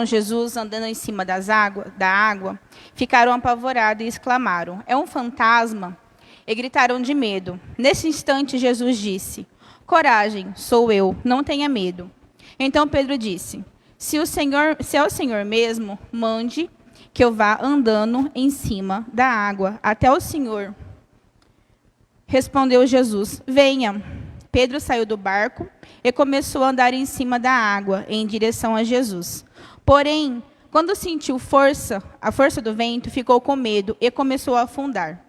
Jesus andando em cima da água, ficaram apavorados e exclamaram: "É um fantasma!" E gritaram de medo. Nesse instante, Jesus disse: "Coragem, sou eu, não tenha medo." Então Pedro disse: Se é o Senhor mesmo, mande que eu vá andando em cima da água até o Senhor. Respondeu Jesus: "Venha." Pedro saiu do barco e começou a andar em cima da água, em direção a Jesus. Porém, quando sentiu a força do vento, ficou com medo e começou a afundar.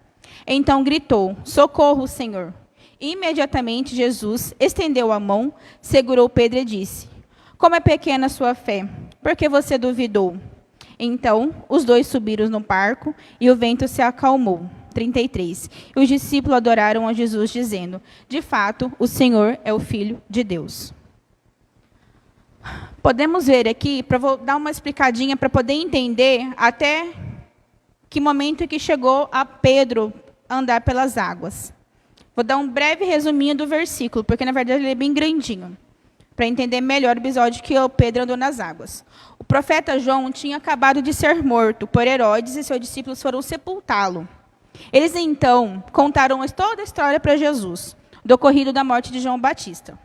Então gritou: "Socorro, Senhor!" Imediatamente Jesus estendeu a mão, segurou Pedro e disse: "Como é pequena a sua fé, por que você duvidou?" Então os dois subiram no barco e o vento se acalmou. 33. E os discípulos adoraram a Jesus, dizendo: "De fato, o Senhor é o Filho de Deus." Podemos ver aqui, vou dar uma explicadinha para poder entender até que momento que chegou a Pedro andar pelas águas. Vou dar um breve resuminho do versículo, porque na verdade ele é bem grandinho, para entender melhor o episódio que o Pedro andou nas águas. O profeta João tinha acabado de ser morto por Herodes e seus discípulos foram sepultá-lo. Eles então contaram toda a história para Jesus, do ocorrido da morte de João Batista.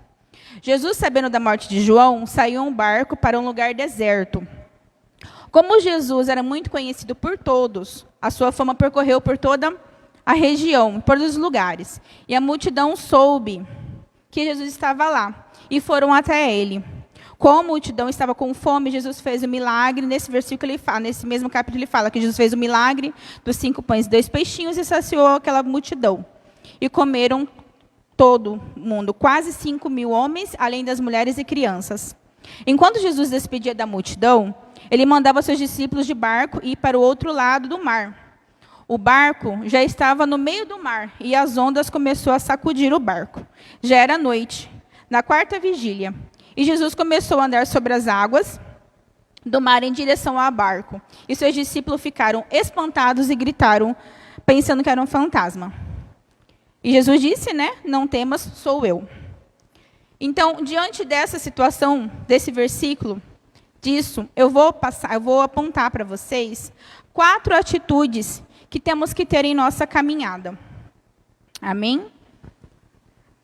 Jesus, sabendo da morte de João, saiu em um barco para um lugar deserto. Como Jesus era muito conhecido por todos, a sua fama percorreu por toda a região, por todos os lugares. E a multidão soube que Jesus estava lá e foram até ele. Como a multidão estava com fome, Jesus fez o milagre. Nesse versículo ele fala, nesse mesmo capítulo ele fala que Jesus fez o milagre dos 5 pães e 2 peixinhos e saciou aquela multidão. E comeram todo mundo, quase 5.000 homens, além das mulheres e crianças. Enquanto Jesus despedia da multidão, ele mandava seus discípulos de barco ir para o outro lado do mar. O barco já estava no meio do mar e as ondas começaram a sacudir o barco. Já era noite, na 4ª vigília, e Jesus começou a andar sobre as águas do mar em direção ao barco. E seus discípulos ficaram espantados e gritaram, pensando que era um fantasma. E Jesus disse, "Não temas, sou eu." Então, diante dessa situação, desse versículo, eu vou apontar para vocês 4 atitudes que temos que ter em nossa caminhada. Amém?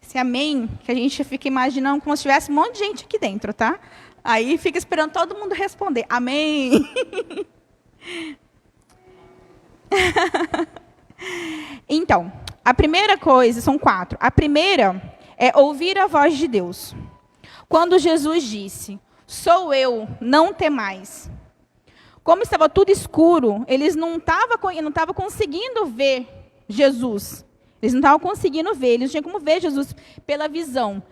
Esse amém, que a gente fica imaginando como se tivesse um monte de gente aqui dentro, tá? Aí fica esperando todo mundo responder. Amém! Então, a primeira coisa, são 4. A primeira é ouvir a voz de Deus. Quando Jesus disse: "Sou eu, não temais." Como estava tudo escuro, eles não estavam conseguindo ver Jesus. Eles não estavam conseguindo ver, eles não tinham como ver Jesus pela visão.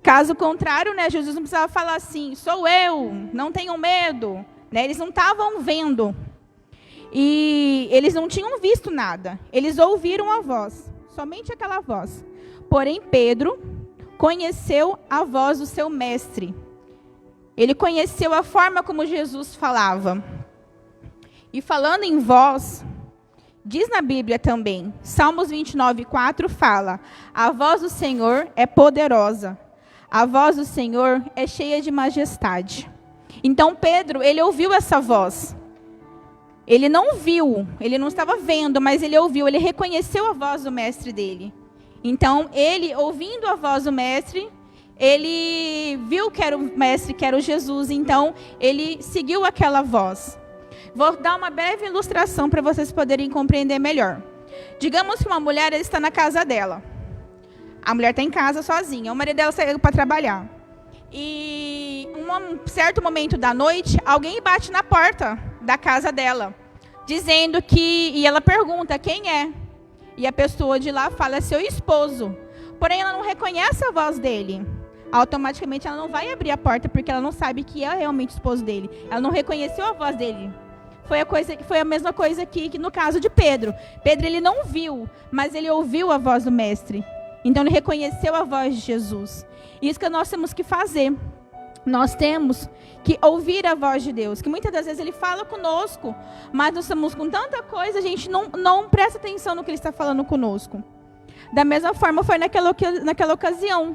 Caso contrário, Jesus não precisava falar assim: "Sou eu, não tenham medo." Eles não estavam vendo. E eles não tinham visto nada. Eles ouviram a voz, somente aquela voz. Porém, Pedro conheceu a voz do seu mestre. Ele conheceu a forma como Jesus falava. E falando em voz, diz na Bíblia também, Salmos 29:4 fala: "A voz do Senhor é poderosa. A voz do Senhor é cheia de majestade." Então Pedro, ele ouviu essa voz. Ele não viu, ele não estava vendo, mas ele ouviu, ele reconheceu a voz do mestre dele. Então, ele, ouvindo a voz do mestre, ele viu que era o mestre, que era o Jesus, então ele seguiu aquela voz. Vou dar uma breve ilustração para vocês poderem compreender melhor. Digamos que uma mulher está na casa dela. A mulher está em casa sozinha, o marido dela saiu para trabalhar. E em um certo momento da noite, alguém bate na porta da casa dela, dizendo e ela pergunta quem é. E a pessoa de lá fala: "É seu esposo." Porém, ela não reconhece a voz dele. Automaticamente, ela não vai abrir a porta, porque ela não sabe que é realmente o esposo dele. Ela não reconheceu a voz dele. Foi a mesma coisa aqui que no caso de Pedro. Pedro, ele não viu, mas ele ouviu a voz do mestre. Então, ele reconheceu a voz de Jesus. Isso que nós temos que fazer. Nós temos que ouvir a voz de Deus, que muitas das vezes Ele fala conosco, mas nós estamos com tanta coisa, a gente não presta atenção no que Ele está falando conosco. Da mesma forma foi naquela ocasião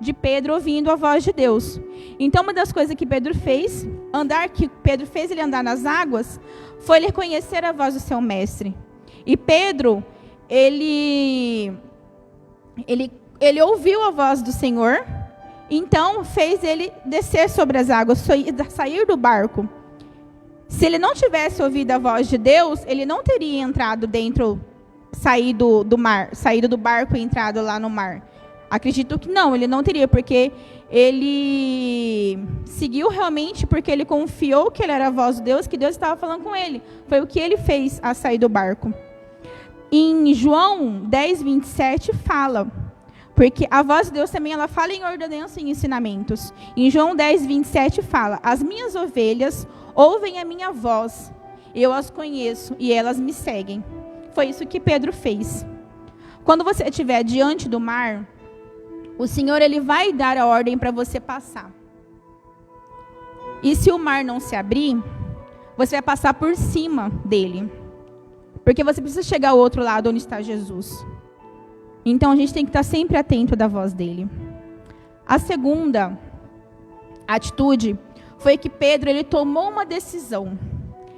de Pedro ouvindo a voz de Deus. Então uma das coisas que Pedro fez, andar que Pedro fez ele andar nas águas foi ele reconhecer a voz do seu mestre. E Pedro, ele ouviu a voz do Senhor, então fez ele descer sobre as águas, sair do barco. Se ele não tivesse ouvido a voz de Deus, ele não teria entrado dentro, saído do barco e entrado lá no mar. Acredito que não, ele não teria, porque ele seguiu realmente, porque ele confiou que ele era a voz de Deus, que Deus estava falando com ele. Foi o que ele fez a sair do barco. Em João 10, 27 fala, porque a voz de Deus também ela fala em ordenança e ensinamentos. Em João 10, 27 fala, as minhas ovelhas ouvem a minha voz, eu as conheço e elas me seguem. Foi isso que Pedro fez. Quando você estiver diante do mar, o Senhor ele vai dar a ordem para você passar. E se o mar não se abrir, você vai passar por cima dele. Porque você precisa chegar ao outro lado onde está Jesus. Então a gente tem que estar sempre atento da voz dele. A segunda atitude foi que Pedro ele tomou uma decisão.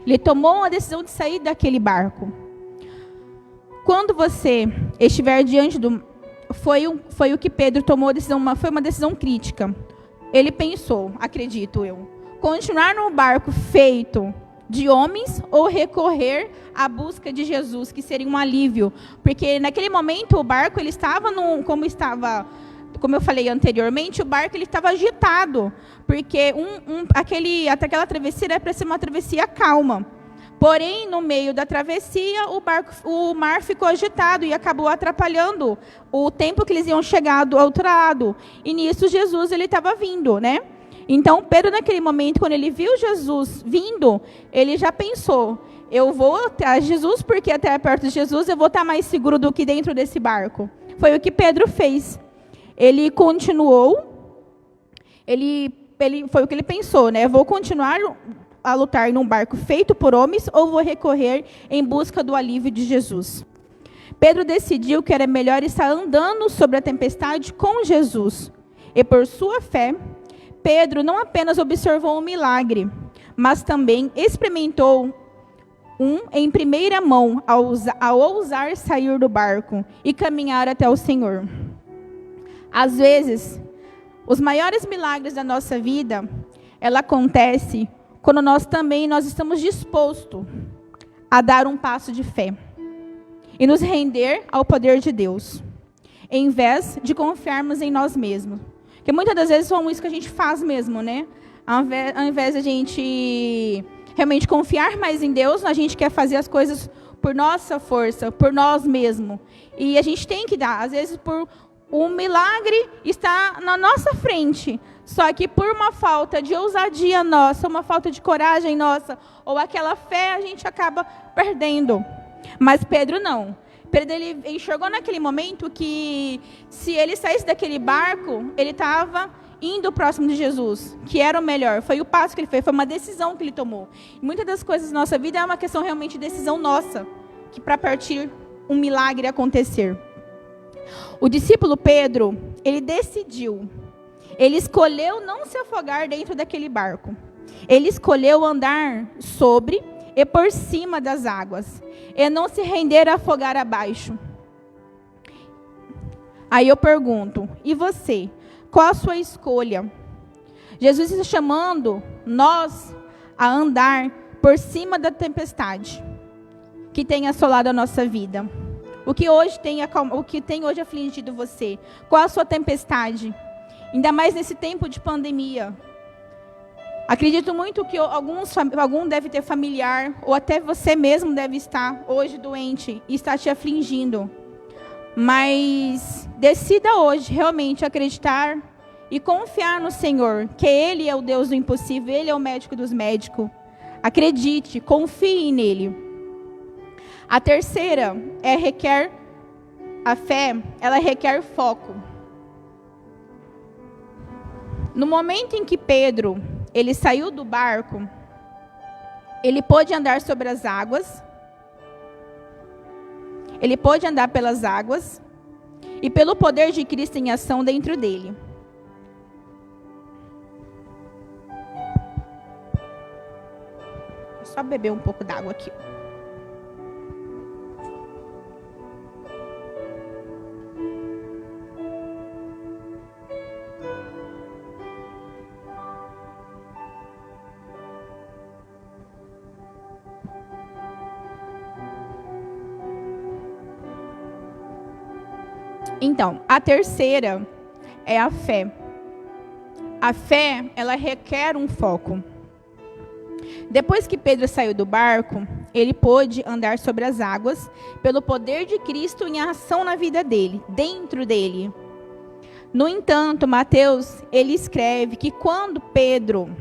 Ele tomou uma decisão de sair daquele barco. Quando você estiver diante do... Foi o que Pedro tomou a decisão, foi uma decisão crítica. Ele pensou, acredito eu, continuar no barco feito de homens ou recorrer à busca de Jesus, que seria um alívio. Porque naquele momento o barco ele estava como eu falei anteriormente, o barco ele estava agitado, porque aquela travessia era para ser uma travessia calma. Porém, no meio da travessia, o mar ficou agitado e acabou atrapalhando o tempo que eles iam chegar do outro lado. E nisso Jesus ele estava vindo, né? Então Pedro naquele momento, quando ele viu Jesus vindo, ele já pensou: eu vou até Jesus, porque até perto de Jesus eu vou estar mais seguro do que dentro desse barco. Foi o que Pedro fez. Ele continuou, foi o que ele pensou, né? Vou continuar a lutar num barco feito por homens ou vou recorrer em busca do alívio de Jesus? Pedro decidiu que era melhor estar andando sobre a tempestade com Jesus. E por sua fé, Pedro não apenas observou um milagre, mas também experimentou em primeira mão ao ousar sair do barco e caminhar até o Senhor. Às vezes, os maiores milagres da nossa vida, ela acontece quando nós estamos dispostos a dar um passo de fé e nos render ao poder de Deus, em vez de confiarmos em nós mesmos. Porque muitas das vezes é isso que a gente faz mesmo, né? Ao invés de a gente realmente confiar mais em Deus, a gente quer fazer as coisas por nossa força, por nós mesmos. E a gente tem que dar, às vezes, por um milagre está na nossa frente. Só que por uma falta de ousadia nossa, uma falta de coragem nossa, ou aquela fé, a gente acaba perdendo. Mas Pedro não. Pedro ele enxergou naquele momento que se ele saísse daquele barco, ele estava indo próximo de Jesus, que era o melhor. Foi o passo que ele fez, foi uma decisão que ele tomou. E muitas das coisas da nossa vida é uma questão realmente de decisão nossa, que para partir um milagre acontecer. O discípulo Pedro, ele decidiu. Ele escolheu não se afogar dentro daquele barco. Ele escolheu andar sobre e por cima das águas. E não se render a afogar abaixo. Aí eu pergunto, e você? Qual a sua escolha? Jesus está chamando nós a andar por cima da tempestade que tem assolado a nossa vida. O que tem hoje afligido você? Qual a sua tempestade? Ainda mais nesse tempo de pandemia. Acredito muito que algum deve ter familiar, ou até você mesmo deve estar hoje doente e está te afligindo. Mas decida hoje realmente acreditar e confiar no Senhor, que Ele é o Deus do impossível, Ele é o médico dos médicos. Acredite, confie nele. A terceira a fé, ela requer foco. No momento em que Pedro, ele saiu do barco, ele pôde andar sobre as águas, ele pôde andar pelas águas, e pelo poder de Cristo em ação dentro dele. só beber um pouco d'água aqui. Então, a terceira é a fé. A fé, ela requer um foco. Depois que Pedro saiu do barco, ele pôde andar sobre as águas pelo poder de Cristo em ação na vida dele, dentro dele. No entanto, Mateus, ele escreve que quando Pedro,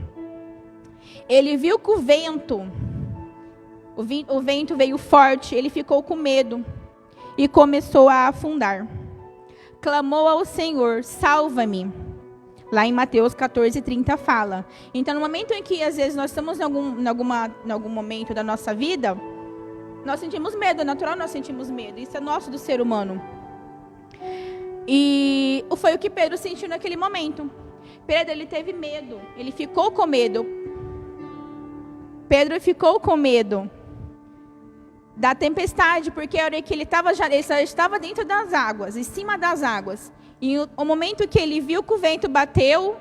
ele viu que o vento veio forte, ele ficou com medo e começou a afundar. Clamou ao Senhor, salva-me. Lá em Mateus 14:30 fala. Então, no momento em que, às vezes, nós estamos em algum momento da nossa vida, nós sentimos medo, é natural nós sentimos medo. Isso é nosso, do ser humano. E foi o que Pedro sentiu naquele momento. Pedro, ele teve medo, ele ficou com medo. Pedro ficou com medo da tempestade, porque a hora que ele estava dentro das águas, em cima das águas. E o momento que ele viu que o vento bateu,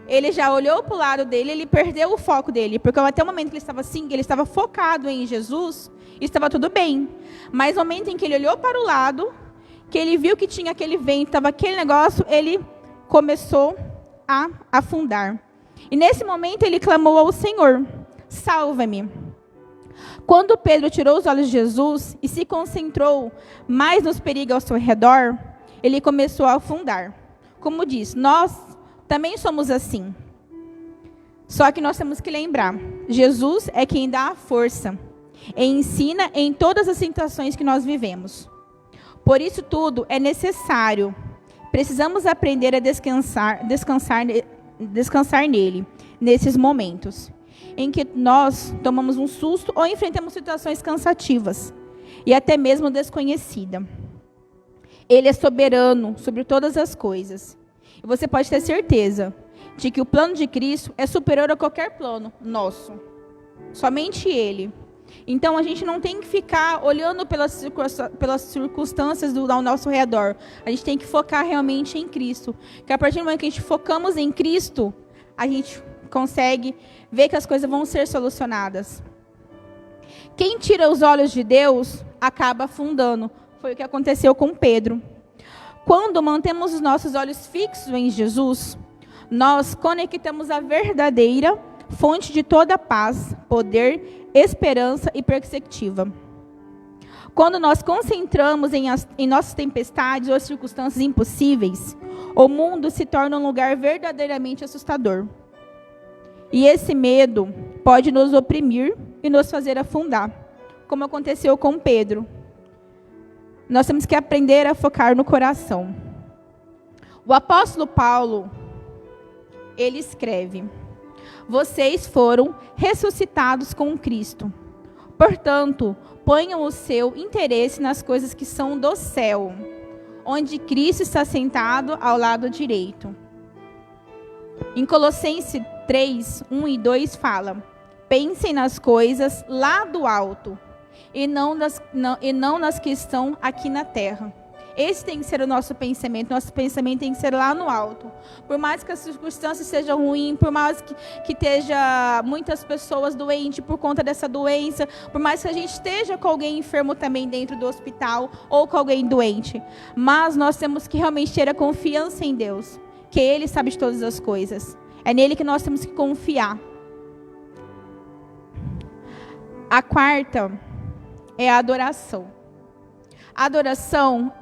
ele já olhou para o lado dele, ele perdeu o foco dele. Porque até o momento que ele estava assim, ele estava focado em Jesus, estava tudo bem. Mas no momento em que ele olhou para o lado, que ele viu que tinha aquele vento, estava aquele negócio, ele começou a afundar. E nesse momento ele clamou ao Senhor, salva-me. Quando Pedro tirou os olhos de Jesus e se concentrou mais nos perigos ao seu redor, ele começou a afundar. Como diz, nós também somos assim. Só que nós temos que lembrar, Jesus é quem dá a força e ensina em todas as situações que nós vivemos. Por isso tudo é necessário. Precisamos aprender a descansar nele, nesses momentos em que nós tomamos um susto ou enfrentamos situações cansativas e até mesmo desconhecida. Ele é soberano sobre todas as coisas. E você pode ter certeza de que o plano de Cristo é superior a qualquer plano nosso. Somente Ele. Então, a gente não tem que ficar olhando pelas circunstâncias ao nosso redor. A gente tem que focar realmente em Cristo. Porque a partir do momento que a gente focamos em Cristo, a gente consegue ver que as coisas vão ser solucionadas. Quem tira os olhos de Deus, acaba afundando. Foi o que aconteceu com Pedro. Quando mantemos os nossos olhos fixos em Jesus, nós conectamos a verdadeira fonte de toda paz, poder, esperança e perspectiva. Quando nós concentramos em nossas tempestades ou circunstâncias impossíveis, o mundo se torna um lugar verdadeiramente assustador. E esse medo pode nos oprimir e nos fazer afundar, como aconteceu com Pedro. Nós temos que aprender a focar no coração. O apóstolo Paulo, ele escreve: vocês foram ressuscitados com Cristo. Portanto, ponham o seu interesse nas coisas que são do céu, onde Cristo está sentado ao lado direito. Em Colossenses 3, 1 e 2 fala: pensem nas coisas lá do alto, e não nas que estão aqui na terra. Esse tem que ser o nosso pensamento tem que ser lá no alto. Por mais que as circunstâncias sejam ruins, por mais que esteja muitas pessoas doentes por conta dessa doença, por mais que a gente esteja com alguém enfermo também dentro do hospital, ou com alguém doente, mas nós temos que realmente ter a confiança em Deus, que Ele sabe de todas as coisas. É nele que nós temos que confiar. A quarta é a adoração. A adoração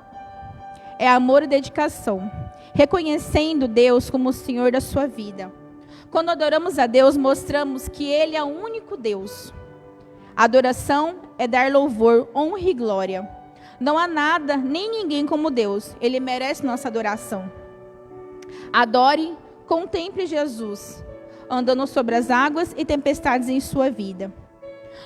é amor e dedicação, reconhecendo Deus como o Senhor da sua vida. Quando adoramos a Deus, mostramos que Ele é o único Deus. A adoração é dar louvor, honra e glória. Não há nada, nem ninguém como Deus. Ele merece nossa adoração. Adore, contemple Jesus, andando sobre as águas e tempestades em sua vida.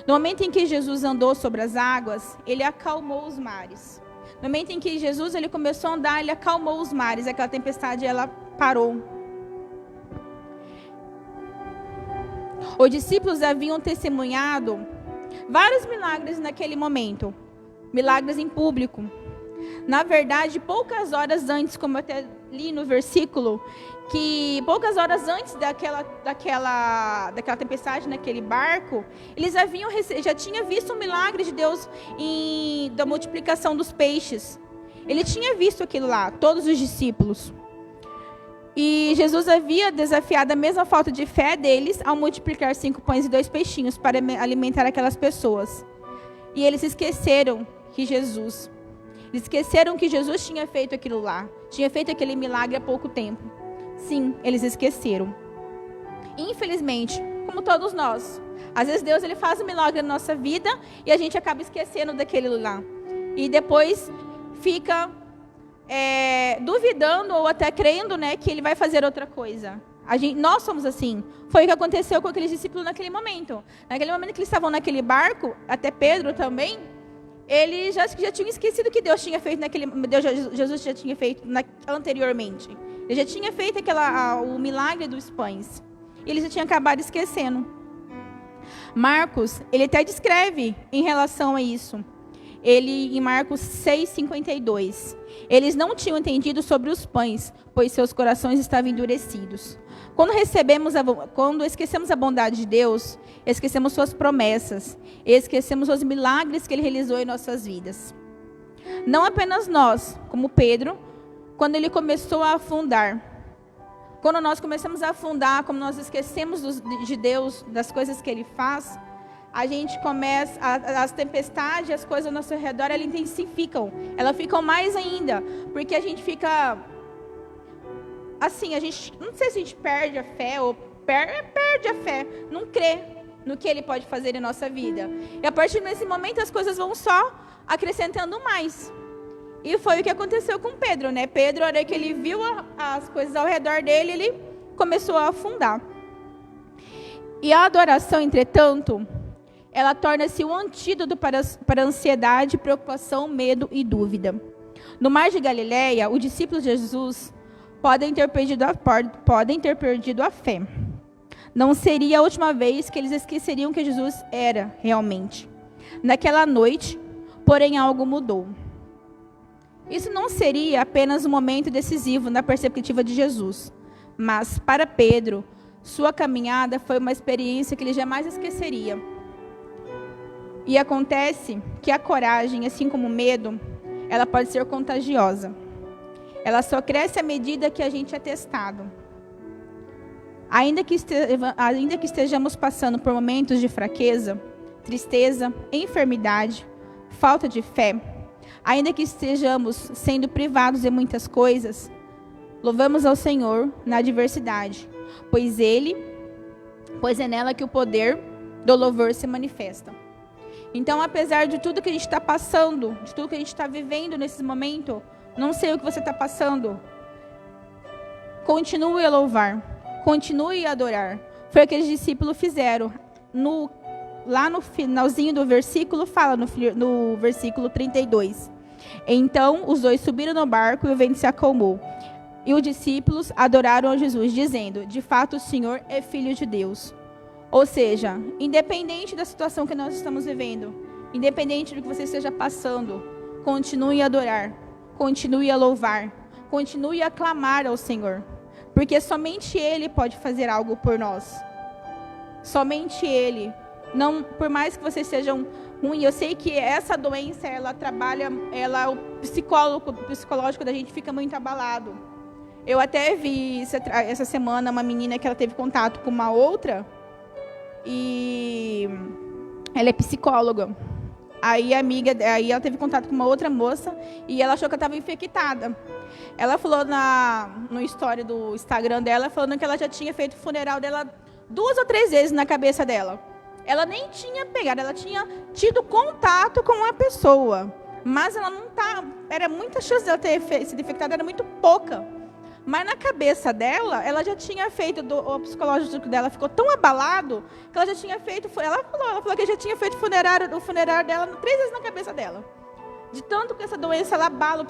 No momento em que Jesus andou sobre as águas, Ele acalmou os mares. No momento em que Jesus ele começou a andar, Ele acalmou os mares. Aquela tempestade, ela parou. Os discípulos haviam testemunhado Vários milagres naquele momento. Milagres em público. Na verdade, poucas horas antes, como eu até li no versículo, que poucas horas antes daquela tempestade naquele barco, eles já tinham visto um milagre de Deus da multiplicação dos peixes. Ele tinha visto aquilo lá, todos os discípulos. E Jesus havia desafiado a mesma falta de fé deles ao multiplicar 5 pães e 2 peixinhos para alimentar aquelas pessoas. E eles esqueceram que Jesus tinha feito aquilo lá, tinha feito aquele milagre há pouco tempo. Sim, eles esqueceram. Infelizmente, como todos nós, às vezes Deus ele faz um milagre na nossa vida e a gente acaba esquecendo daquele lá. E depois fica duvidando ou até crendo, né, que ele vai fazer outra coisa. Nós somos assim. Foi o que aconteceu com aqueles discípulos naquele momento. Naquele momento que eles estavam naquele barco, até Pedro também, eles já tinham esquecido que Deus tinha feito Jesus já tinha feito anteriormente. Ele já tinha feito o milagre dos pães. E eles já tinham acabado esquecendo. Marcos, ele até descreve em relação a isso. Ele, em Marcos 6,52. Eles não tinham entendido sobre os pães, pois seus corações estavam endurecidos. Quando esquecemos a bondade de Deus, esquecemos suas promessas, esquecemos os milagres que Ele realizou em nossas vidas. Não apenas nós, como Pedro, quando ele começou a afundar. Quando nós começamos a afundar, como nós esquecemos de Deus, das coisas que Ele faz, a gente começa, as tempestades, as coisas ao nosso redor, elas intensificam. Elas ficam mais ainda, porque a gente fica... Assim, não sei se a gente perde a fé, ou perde a fé, não crê no que Ele pode fazer em nossa vida. E a partir desse momento, as coisas vão só acrescentando mais. E foi o que aconteceu com Pedro, né? Pedro, na hora que ele viu as coisas ao redor dele, ele começou a afundar. E a adoração, entretanto, ela torna-se um antídoto para a ansiedade, preocupação, medo e dúvida. No mar de Galileia, os discípulos de Jesus podem ter perdido a fé. Não seria a última vez que eles esqueceriam que Jesus era realmente. Naquela noite, porém, algo mudou. Isso não seria apenas um momento decisivo na perspectiva de Jesus, mas para Pedro, sua caminhada foi uma experiência que ele jamais esqueceria. E acontece que a coragem, assim como o medo, ela pode ser contagiosa. Ela só cresce à medida que a gente é testado. Ainda que estejamos passando por momentos de fraqueza, tristeza, enfermidade, falta de fé, ainda que estejamos sendo privados de muitas coisas, louvamos ao Senhor na adversidade, pois é nela que o poder do louvor se manifesta. Então, apesar de tudo que a gente está passando, de tudo que a gente está vivendo nesse momento, não sei o que você está passando, continue a louvar, continue a adorar. Foi o que os discípulos fizeram. Lá no finalzinho do versículo, fala no versículo 32. Então, os dois subiram no barco e o vento se acalmou. E os discípulos adoraram a Jesus, dizendo: de fato, o Senhor é Filho de Deus. Ou seja, independente da situação que nós estamos vivendo, independente do que você esteja passando, continue a adorar, continue a louvar, continue a clamar ao Senhor. Porque somente Ele pode fazer algo por nós. Somente Ele. Não, por mais que vocês sejam ruins, eu sei que essa doença, o psicológico da gente fica muito abalado. Eu até vi essa semana uma menina que ela teve contato com uma outra, e ela é psicóloga. Aí ela teve contato com uma outra moça e ela achou que ela estava infectada. Ela falou no story do Instagram dela, falando que ela já tinha feito o funeral dela 2 ou 3 vezes na cabeça dela. Ela nem tinha pegado, ela tinha tido contato com a pessoa, mas ela não era muita chance dela ter sido infectada, era muito pouca. Mas na cabeça dela, ela já tinha feito, o psicológico dela ficou tão abalado, que ela já tinha feito, ela falou que já tinha feito o funerário dela 3 vezes na cabeça dela. De tanto que essa doença, ela abala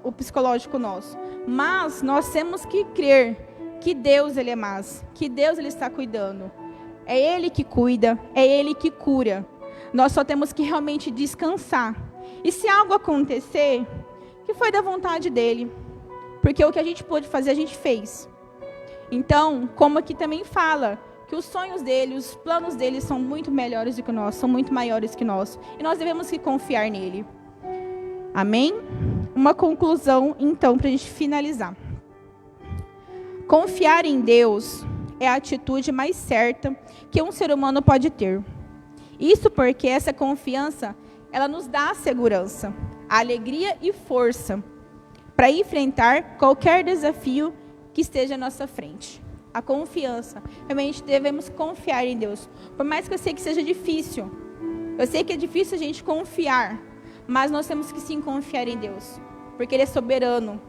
o psicológico nosso. Mas nós temos que crer que Deus, Ele é mais, que Deus, Ele está cuidando. É Ele que cuida, é Ele que cura. Nós só temos que realmente descansar. E se algo acontecer, que foi da vontade dele. Porque o que a gente pôde fazer, a gente fez. Então, como aqui também fala, que os sonhos dele, os planos dele são muito melhores do que o nosso, são muito maiores que nós. E nós devemos que confiar nele. Amém? Uma conclusão, então, para a gente finalizar. Confiar em Deus é a atitude mais certa que um ser humano pode ter. Isso porque essa confiança, ela nos dá segurança, alegria e força para enfrentar qualquer desafio que esteja à nossa frente. A confiança. Realmente devemos confiar em Deus. Por mais que eu sei que seja difícil. Eu sei que é difícil a gente confiar. Mas nós temos que sim confiar em Deus. Porque Ele é soberano.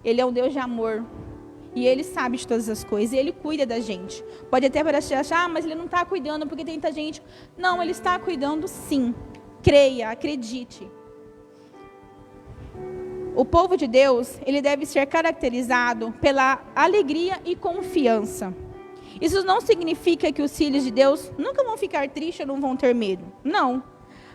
Ele é um Deus de amor. E Ele sabe de todas as coisas. E Ele cuida da gente. Pode até parecer achar, mas Ele não está cuidando porque tem tanta gente. Não, Ele está cuidando sim. Creia, acredite. O povo de Deus, ele deve ser caracterizado pela alegria e confiança. Isso não significa que os filhos de Deus nunca vão ficar tristes ou não vão ter medo. Não.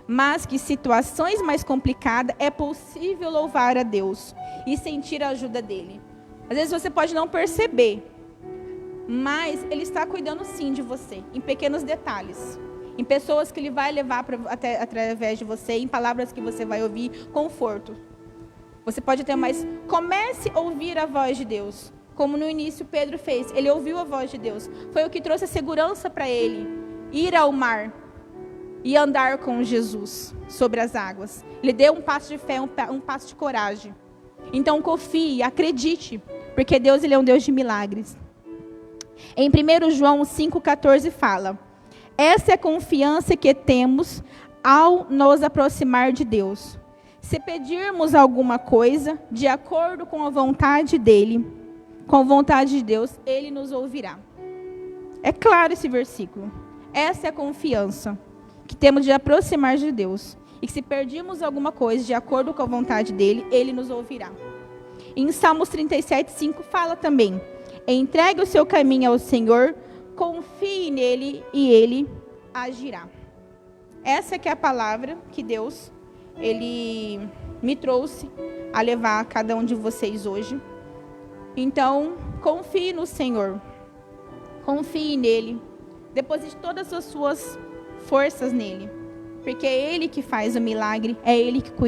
Mas que em situações mais complicadas é possível louvar a Deus e sentir a ajuda dele. Às vezes você pode não perceber, mas Ele está cuidando sim de você, em pequenos detalhes. Em pessoas que Ele vai levar através de você, em palavras que você vai ouvir, conforto. Você pode ter mais. Comece a ouvir a voz de Deus. Como no início Pedro fez. Ele ouviu a voz de Deus. Foi o que trouxe a segurança para ele. Ir ao mar e andar com Jesus sobre as águas. Ele deu um passo de fé, um passo de coragem. Então confie, acredite. Porque Deus, Ele é um Deus de milagres. Em 1 João 5,14 fala: essa é a confiança que temos ao nos aproximar de Deus. Se pedirmos alguma coisa de acordo com a vontade dEle, com a vontade de Deus, Ele nos ouvirá. É claro esse versículo. Essa é a confiança que temos de aproximar de Deus. E que se pedirmos alguma coisa de acordo com a vontade dEle, Ele nos ouvirá. Em Salmos 37,5 fala também: entregue o seu caminho ao Senhor, confie nele e Ele agirá. Essa que é a palavra que Deus Ele me trouxe a levar a cada um de vocês hoje. Então, confie no Senhor. Confie nele. Deposite todas as suas forças nele. Porque é Ele que faz o milagre. É Ele que cuida.